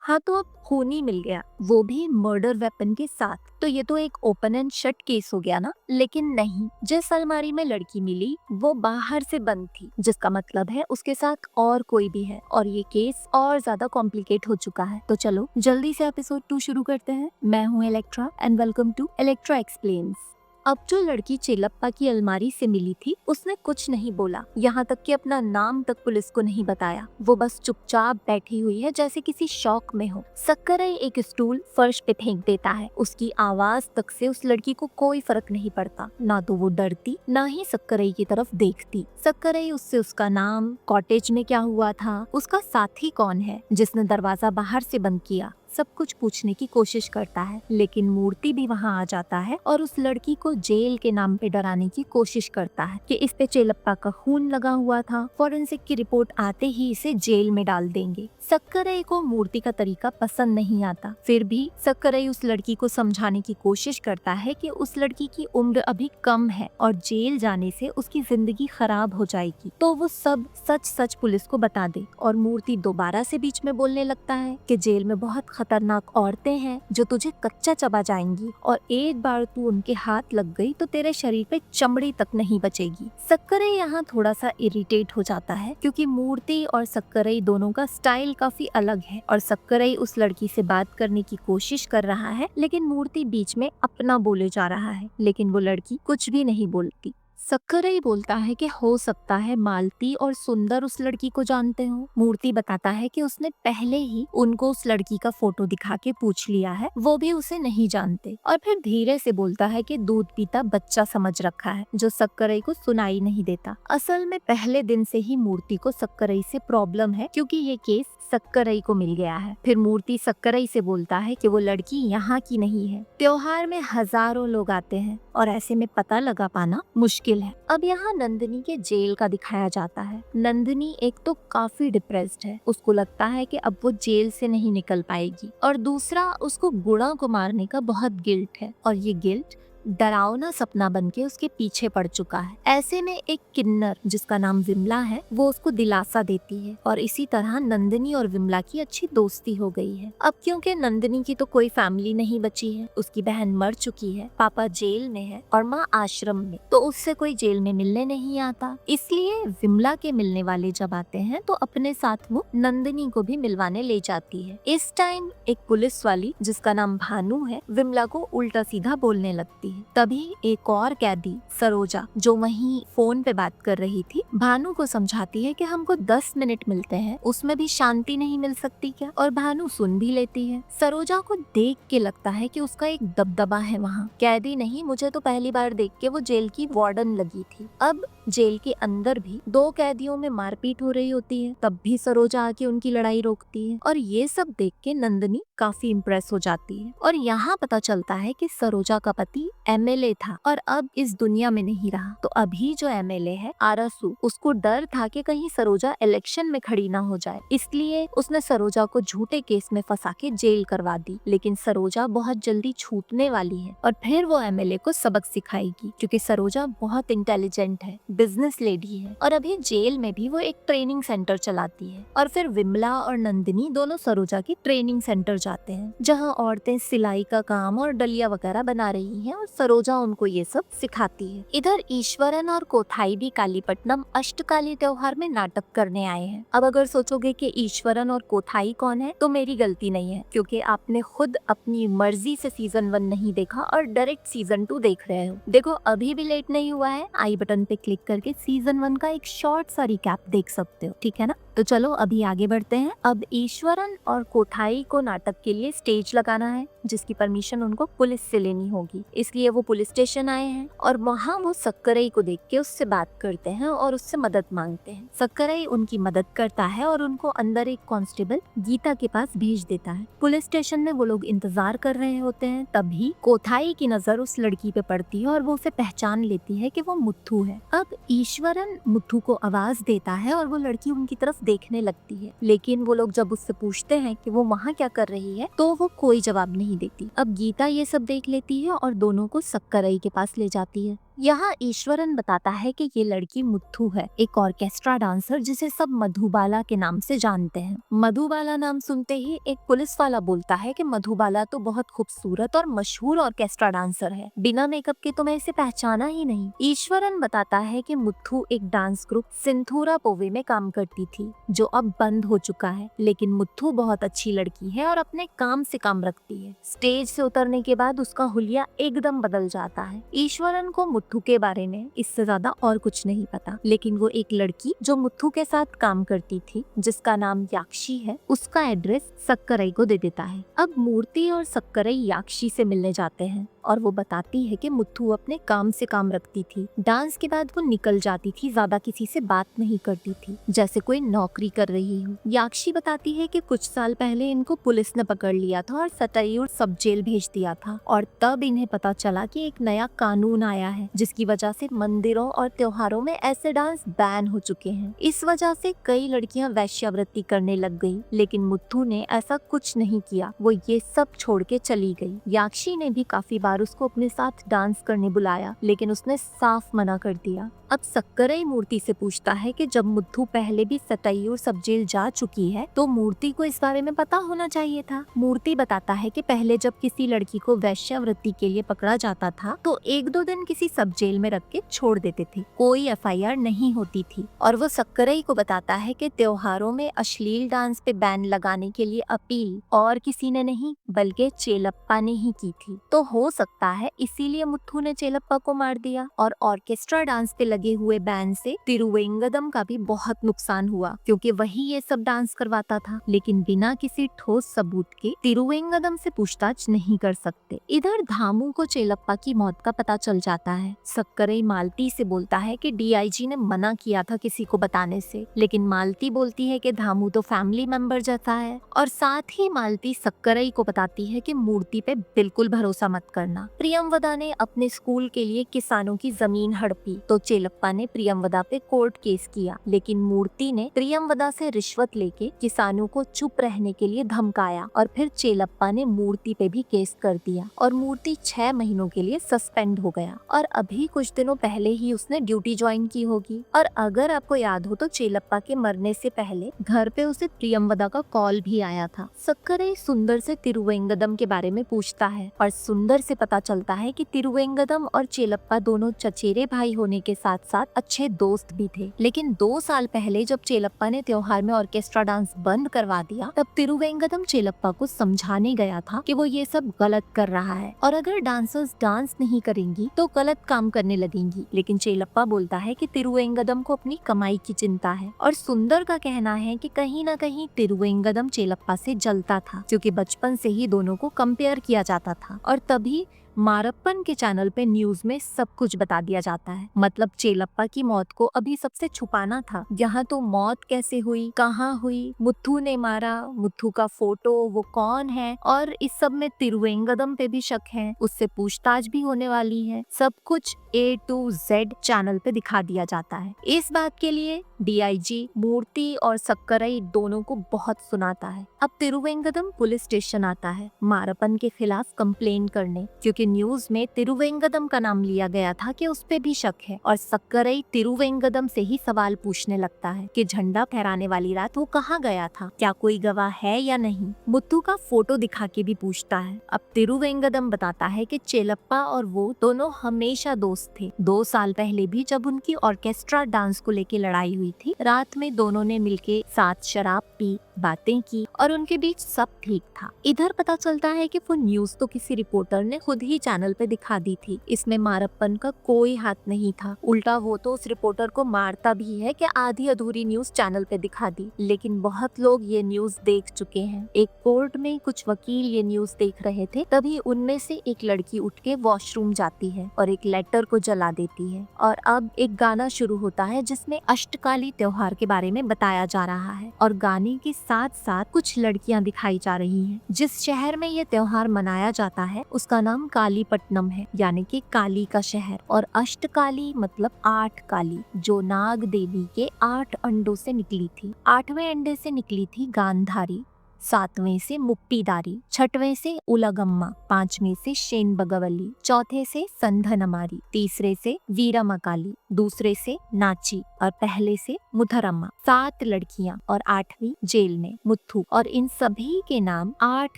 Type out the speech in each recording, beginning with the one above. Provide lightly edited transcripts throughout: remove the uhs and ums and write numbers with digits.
हाँ, तो अब खून ही मिल गया, वो भी मर्डर वेपन के साथ। तो ये तो एक ओपन एंड शट केस हो गया ना। लेकिन नहीं, जिस अलमारी में लड़की मिली वो बाहर से बंद थी, जिसका मतलब है उसके साथ और कोई भी है और ये केस और ज्यादा कॉम्प्लिकेट हो चुका है। तो चलो जल्दी से एपिसोड 2 शुरू करते हैं। मैं हूँ Electra and welcome to Electra explains. अब जो लड़की चेलप्पा की अलमारी से मिली थी उसने कुछ नहीं बोला, यहाँ तक कि अपना नाम तक पुलिस को नहीं बताया। वो बस चुपचाप बैठी हुई है जैसे किसी शौक में हो। सक्करई एक स्टूल फर्श पे फेंक देता है। उसकी आवाज तक से उस लड़की को कोई फर्क नहीं पड़ता। ना तो वो डरती ना ही सक्करई की तरफ देखती। सक्करई उससे उसका नाम, कॉटेज में क्या हुआ था, उसका साथी कौन है जिसने दरवाजा बाहर से बंद किया, सब कुछ पूछने की कोशिश करता है। लेकिन मूर्ति भी वहाँ आ जाता है और उस लड़की को जेल के नाम पे डराने की कोशिश करता है कि इस पे चेलप्पा का खून लगा हुआ था, फॉरेंसिक की रिपोर्ट आते ही इसे जेल में डाल देंगे। सक्करई को मूर्ति का तरीका पसंद नहीं आता, फिर भी सक्करई उस लड़की को समझाने की कोशिश करता है कि उस लड़की की उम्र अभी कम है और जेल जाने से उसकी जिंदगी खराब हो जाएगी। तो वो सब सच सच पुलिस को बता दे। और मूर्ति दोबारा से बीच में बोलने लगता है कि जेल में बहुत खतरनाक औरतें हैं जो तुझे कच्चा चबा जाएंगी और एक बार तू उनके हाथ लग गई तो तेरे शरीर पे चमड़ी तक नहीं बचेगी। सक्करई यहाँ थोड़ा सा इरिटेट हो जाता है क्योंकि मूर्ति और सक्करई दोनों का स्टाइल काफी अलग है और सक्करई उस लड़की से बात करने की कोशिश कर रहा है लेकिन मूर्ति बीच में अपना बोले जा रहा है, लेकिन वो लड़की कुछ भी नहीं बोलती। सक्करई बोलता है कि हो सकता है मालती और सुंदर उस लड़की को जानते हो। मूर्ति बताता है कि उसने पहले ही उनको उस लड़की का फोटो दिखा के पूछ लिया है, वो भी उसे नहीं जानते। और फिर धीरे से बोलता है कि दूध पीता बच्चा समझ रखा है, जो सक्करई को सुनाई नहीं देता। असल में पहले दिन से ही मूर्ति को सक्करई से प्रॉब्लम है क्योंकि ये केस सक्करई को मिल गया है। फिर मूर्ति सक्करई से बोलता है कि वो लड़की यहाँ की नहीं है। त्योहार में हजारों लोग आते हैं और ऐसे में पता लगा पाना मुश्किल है। अब यहाँ नंदिनी के जेल का दिखाया जाता है। नंदिनी एक तो काफी डिप्रेस्ड है, उसको लगता है कि अब वो जेल से नहीं निकल पाएगी और दूसरा उसको गुणा को मारने का बहुत गिल्ट है और ये गिल्ट डरावना सपना बनके उसके पीछे पड़ चुका है। ऐसे में एक किन्नर जिसका नाम विमला है वो उसको दिलासा देती है और इसी तरह नंदिनी और विमला की अच्छी दोस्ती हो गई है। अब क्योंकि नंदिनी की तो कोई फैमिली नहीं बची है, उसकी बहन मर चुकी है, पापा जेल में है और माँ आश्रम में, तो उससे कोई जेल में मिलने नहीं आता। इसलिए विमला के मिलने वाले जब आते हैं तो अपने साथ वो नंदिनी को भी मिलवाने ले जाती है। इस टाइम एक पुलिस वाली जिसका नाम भानु है विमला को उल्टा सीधा बोलने लगती है। तभी एक और कैदी सरोजा जो वहीं फोन पे बात कर रही थी भानु को समझाती है कि हमको 10 मिनट मिलते हैं, उसमें भी शांति नहीं मिल सकती क्या? और भानु सुन भी लेती है। सरोजा को देख के लगता है कि उसका एक दबदबा है वहाँ। कैदी नहीं, मुझे तो पहली बार देख के वो जेल की वार्डन लगी थी। अब जेल के अंदर भी 2 कैदियों में मारपीट हो रही होती है, तब भी सरोजा आके उनकी लड़ाई रोकती है और ये सब देख के नंदिनी काफी इम्प्रेस हो जाती है। और यहाँ पता चलता है कि सरोजा का पति एमएलए था और अब इस दुनिया में नहीं रहा। तो अभी जो एमएलए है आरसू, उसको डर था कि कहीं सरोजा इलेक्शन में खड़ी ना हो जाए, इसलिए उसने सरोजा को झूठे केस में फंसा के जेल करवा दी। लेकिन सरोजा बहुत जल्दी छूटने वाली है और फिर वो एमएलए को सबक सिखाएगी क्योंकि सरोजा बहुत इंटेलिजेंट है, बिजनेस लेडी है और अभी जेल में भी वो एक ट्रेनिंग सेंटर चलाती है। और फिर विमला और नंदिनी दोनों सरोजा की ट्रेनिंग सेंटर जाते हैं जहाँ औरतें सिलाई का काम और डलिया वगैरह बना रही हैं और सरोजा उनको ये सब सिखाती है। इधर ईश्वरन और कोथाई भी कालीपट्टनम अष्टकाली त्योहार में नाटक करने आए हैं। अब अगर सोचोगे कि ईश्वरन और कोथाई कौन है तो मेरी गलती नहीं है क्योंकि आपने खुद अपनी मर्जी से सीजन 1 नहीं देखा और डायरेक्ट सीजन 2 देख रहे हो। देखो अभी भी लेट नहीं हुआ है, आई बटन पे क्लिक करके सीजन 1 का एक शॉर्ट सा रिकैप देख सकते हो, ठीक है ना? तो चलो अभी आगे बढ़ते हैं। अब ईश्वरन और कोथाई को नाटक के लिए स्टेज लगाना है जिसकी परमिशन उनको पुलिस से लेनी होगी, इसलिए वो पुलिस स्टेशन आए हैं और वहाँ वो सक्करई को देख के उससे बात करते हैं और उससे मदद मांगते हैं। सक्करई उनकी मदद करता है और उनको अंदर एक कांस्टेबल गीता के पास भेज देता है। पुलिस स्टेशन में वो लोग इंतजार कर रहे होते हैं, तभी कोथाई की नजर उस लड़की पे पड़ती है और वो उसे पहचान लेती है कि वो मुथु है। अब ईश्वरन मुथु को आवाज देता है और वो लड़की उनकी तरफ देखने लगती है, लेकिन वो लोग जब उससे पूछते हैं कि वो वहाँ क्या कर रही है तो वो कोई जवाब नहीं देती। अब गीता ये सब देख लेती है और दोनों को सक्करई के पास ले जाती है। यहाँ ईश्वरन बताता है कि ये लड़की मुथु है, एक ऑर्केस्ट्रा डांसर जिसे सब मधुबाला के नाम से जानते हैं। मधुबाला नाम सुनते ही एक पुलिस वाला बोलता है कि मधुबाला तो बहुत खूबसूरत और मशहूर ऑर्केस्ट्रा डांसर है, बिना मेकअप के तो मैं इसे पहचाना ही नहीं। ईश्वरन बताता है कि मुथु एक डांस ग्रुप सिंथूरा पोवे में काम करती थी, जो अब बंद हो चुका है, लेकिन मुथु बहुत अच्छी लड़की है और अपने काम से काम रखती है। स्टेज से उतरने के बाद उसका हुलिया एकदम बदल जाता है। ईश्वरन को मुथु के बारे में इससे ज्यादा और कुछ नहीं पता, लेकिन वो एक लड़की जो मुथु के साथ काम करती थी, जिसका नाम याक्षी है, उसका एड्रेस सक्करई को दे देता है। अब मूर्ति और सक्करई याक्षी से मिलने जाते हैं और वो बताती है कि मुथु अपने काम से काम रखती थी। डांस के बाद वो निकल जाती थी, ज्यादा किसी से बात नहीं करती थी, जैसे कोई नौकरी कर रही हो। याक्षी बताती है कि कुछ साल पहले इनको पुलिस ने पकड़ लिया था और सतैयूर सब जेल भेज दिया था, और तब इन्हें पता चला कि एक नया कानून आया है जिसकी वजह से मंदिरों और त्योहारों में ऐसे डांस बैन हो चुके हैं। इस वजह से कई लड़कियां वैश्यावृत्ति करने लग गई, लेकिन मुथु ने ऐसा कुछ नहीं किया, वो ये सब छोड़ के चली गई। याक्षी ने भी काफी बार उसको अपने साथ डांस करने बुलाया, लेकिन उसने साफ मना कर दिया। अब सक्करई मूर्ति से पूछता है कि जब मुथु पहले भी सतैयूर सब जेल जा चुकी है तो मूर्ति को इस बारे में पता होना चाहिए था। मूर्ति बताता है कि पहले जब किसी लड़की को वैश्यावृत्ति के लिए पकड़ा जाता था तो 1-2 दिन किसी सब जेल में रख के छोड़ देते थे, कोई एफआईआर नहीं होती थी। और वो सक्करई को बताता है कि त्योहारों में अश्लील डांस पे बैन लगाने के लिए अपील और किसी ने नहीं बल्कि चेलप्पा ने ही की थी। तो हो सकता है इसीलिए मुथु ने चेलप्पा को मार दिया। और ऑर्केस्ट्रा डांस पे लगे हुए बैन से तिरुवेंगदम का भी बहुत नुकसान हुआ, क्योंकि वही ये सब डांस करवाता था, लेकिन बिना किसी ठोस सबूत के तिरुवेंगदम से पूछताछ नहीं कर सकते। इधर धामू को चेलप्पा की मौत का पता चल जाता है। सक्करई मालती से बोलता है कि डीआईजी ने मना किया था किसी को बताने से, लेकिन मालती बोलती है कि धामू तो फैमिली मेंबर जैसा है। और साथ ही मालती सक्करई को बताती है कि मूर्ति पे बिल्कुल भरोसा मत करना। प्रियमवदा ने अपने स्कूल के लिए किसानों की जमीन हड़पी तो चेलप्पा ने प्रियमवदा पे कोर्ट केस किया, लेकिन मूर्ति ने प्रियमवदा से रिश्वत लेके किसानों को चुप रहने के लिए धमकाया और फिर चेलप्पा ने मूर्ति पे भी केस कर दिया और मूर्ति 6 महीनों के लिए सस्पेंड हो गया। और अभी कुछ दिनों पहले ही उसने ड्यूटी ज्वाइन की होगी। और अगर आपको याद हो तो चेलप्पा के मरने से पहले घर पे उसे प्रियमवदा का कॉल भी आया था। सक्करई सुंदर से तिरुवेंगदम के बारे में पूछता है और सुंदर से पता चलता है कि तिरुवेंगदम और चेलप्पा दोनों चचेरे भाई होने के साथ साथ अच्छे दोस्त भी थे। लेकिन 2 साल पहले जब चेलप्पा ने त्योहार में ऑर्केस्ट्रा डांस बंद करवा दिया, तब तिरुवेंगदम चेलप्पा को समझाने गया था कि वो ये सब गलत कर रहा है और अगर डांसर्स डांस नहीं करेंगी तो गलत काम करने लगेंगी। लेकिन चेलप्पा बोलता है कि तिरुवेंगदम को अपनी कमाई की चिंता है। और सुंदर का कहना है कि कहीं ना कहीं तिरुवेंगदम चेलप्पा से जलता था, क्योंकि बचपन से ही दोनों को कंपेयर किया जाता था। और तभी मारप्पन के चैनल पे न्यूज में सब कुछ बता दिया जाता है। मतलब चेलप्पा की मौत को अभी सबसे छुपाना था। यहाँ तो मौत कैसे हुई, कहाँ हुई, मुथु ने मारा, मुथु का फोटो, वो कौन है, और इस सब में तिरुवेंगदम पे भी शक है, उससे पूछताछ भी होने वाली है। सब कुछ A to Z चैनल पे दिखा दिया जाता है। इस बात के लिए डीआईजी मूर्ति और सक्करई दोनों को बहुत सुनाता है। अब तिरुवेंगदम पुलिस स्टेशन आता है मारप्पन के खिलाफ कंप्लेन करने, क्योंकि न्यूज में तिरुवेंगदम का नाम लिया गया था कि उस पे भी शक है। और सक्करई तिरुवेंगदम से ही सवाल पूछने लगता है कि झंडा फहराने वाली रात वो कहाँ गया था, क्या कोई गवाह है या नहीं। मुथु का फोटो दिखा के भी पूछता है। अब तिरुवेंगदम बताता है कि चेलप्पा और वो दोनों हमेशा दोस्त थे। 2 साल पहले भी जब उनकी ऑर्केस्ट्रा डांस को लेके लड़ाई हुई थी, रात में दोनों ने मिलके साथ शराब पी, बातें की और उनके बीच सब ठीक था। इधर पता चलता है कि वो न्यूज तो किसी रिपोर्टर ने खुद ही चैनल पे दिखा दी थी। इसमें मारप्पन का कोई हाथ नहीं था, उल्टा वो तो उस रिपोर्टर को मारता भी है कि आधी अधूरी न्यूज चैनल पे दिखा दी। लेकिन बहुत लोग ये न्यूज देख चुके हैं। एक कोर्ट में कुछ वकील ये न्यूज देख रहे थे, तभी उनमें से एक लड़की उठ के वॉशरूम जाती है और एक लेटर को जला देती है। और अब एक गाना शुरू होता है जिसमें अष्टकाली त्योहार के बारे में बताया जा रहा है और गाने के साथ साथ कुछ लड़कियां दिखाई जा रही हैं। जिस शहर में ये त्योहार मनाया जाता है उसका नाम कालीपट्टनम है, यानी कि काली का शहर। और अष्टकाली मतलब 8 काली, जो नाग देवी के 8 अंडों से निकली थी। 8वें अंडे से निकली थी गांधारी, सातवें से मुप्पीदारी, छठवें से उलगम्मा, पांचवें से शेन बगवली, चौथे से संधनमारी, तीसरे से वीरमकाली, दूसरे से नाची और पहले से मुथरम्मा। 7 लड़कियां और 8वीं जेल में मुथु। और इन सभी के नाम 8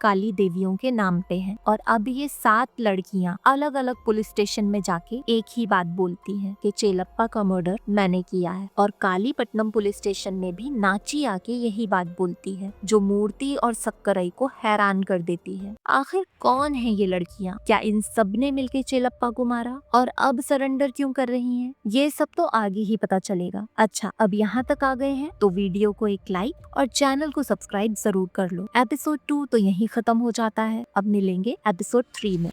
काली देवियों के नाम पे हैं। और अब ये 7 लड़कियां अलग अलग पुलिस स्टेशन में जाके एक ही बात बोलती हैं कि चेलप्पा का मर्डर मैंने किया है। और कालीपट्टनम पुलिस स्टेशन में भी नाची आके यही बात बोलती है, जो मूर्ति और सक्करई को हैरान कर देती है। आखिर कौन है ये लड़कियां? क्या इन सब ने मिलके चेलप्पा को मारा? और अब सरेंडर क्यों कर रही हैं? ये सब तो आगे ही पता चलेगा। अच्छा, अब यहाँ तक आ गए हैं तो वीडियो को एक लाइक और चैनल को सब्सक्राइब जरूर कर लो। एपिसोड 2 तो यहीं खत्म हो जाता है। अब मिलेंगे एपिसोड 3 में।